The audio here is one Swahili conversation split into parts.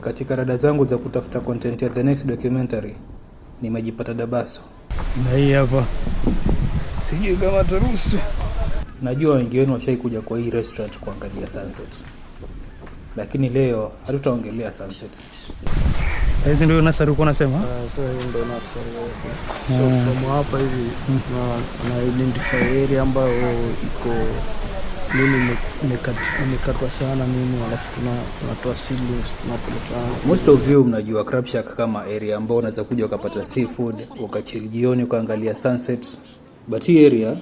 Katika rada zangu za kutafuta content ya the next documentary, nimejipata Dabaso. Na hii hapa. Sijui kama turuhusu. Najua wengi wenu washaikuja kwa hii restaurant kuangalia sunset. Lakini leo hatutaongelea sunset. Hizi ndio Nasari uko unasema? Ndio Nasari. So from hapa hivi na identify area ambayo iko mimi nimekatwa sana mimi, alafu tunatoa ceilings tunapeleka. Most of you mnajua Crab Shack kama area ambayo unaweza kuja ukapata seafood, ukachill jioni ukaangalia sunset. But hii area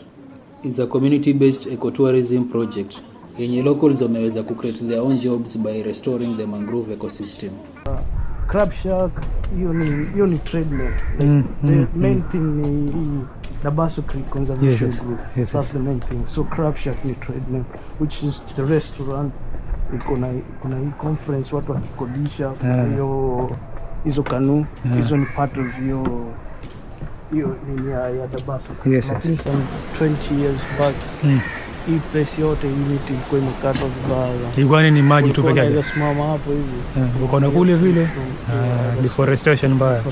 is a community based ecotourism project yenye locals wameweza kucreate their own jobs by restoring the mangrove ecosystem. Crab Shack hiyo ni trademark. The main thing ni Dabaso Creek Conservation Group. That's the main thing. So Crab Shack ni trademark, which is the restaurant. Kuna hii conference watu wakikodisha hizo kanu, hizo ni part of hiyo ni ya Dabaso Creek. Yes. Some 20 years back. Hii place yote hii miti ilikuwa imekatwa vibaya. Ilikuwa ni maji tu pekee yake. Unasimama hapo hivi. Uko na kule vile. Deforestation mbaya.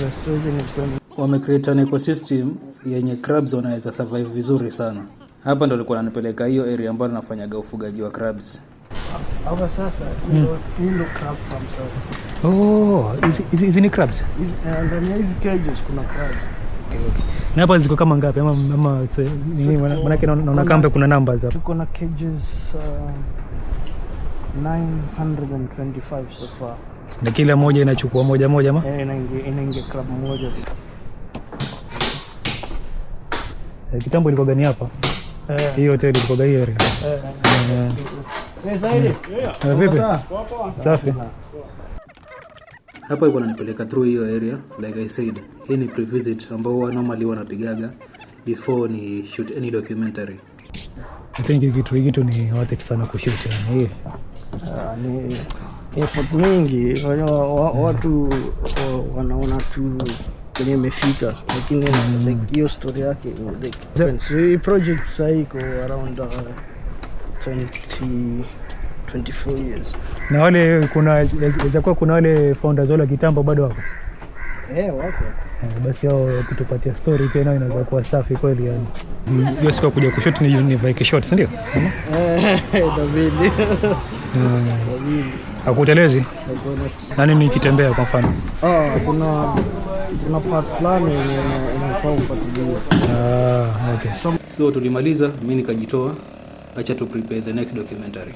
Wamecreate an ecosystem yenye crabs wanaweza survive vizuri sana. Hapa ndo nilikuwa nanipeleka hiyo area ambayo nafanyaga ufugaji wa crabs. Hapa sasa ndio crab farm sasa. Oh, hizi ni crabs? Ndani ya hizi cages kuna crabs. Na hapa ziko kama ngapi ama nini, maana naona kambe kuna numbers hapa. Tuko na cages 925 so far. Na kila moja inachukua moja ama? Inaingia crab moja. Kitambo ilikuwa gani hapa? Hiyo hotel ilikuwa gani area? Zaidi. Vipi? Safi. Hapa iko nanipeleka through hiyo area, like I said. Hii ni pre-visit ambao normally wanapigaga before ni shoot any documentary. I think kitu ni worth it sana kushoot yani. Ni effort mingi, watu wanaona tu kwenye imefika, lakini like hiyo story yake like so hii project sasa iko around 24 years. Na wale kuna wale founders wale kitambo bado wako? Wako. Basi hao kutupatia story pia nao inaweza kuwa safi kweli yani. Hiyo siku kuja kushoot ni vacation shots ndio? David. Hakutelezi? Nani nikitembea kwa mfano? Kuna part fulani inafaa ufuatilie. Okay. So tulimaliza, mimi nikajitoa. Acha tu prepare the next documentary.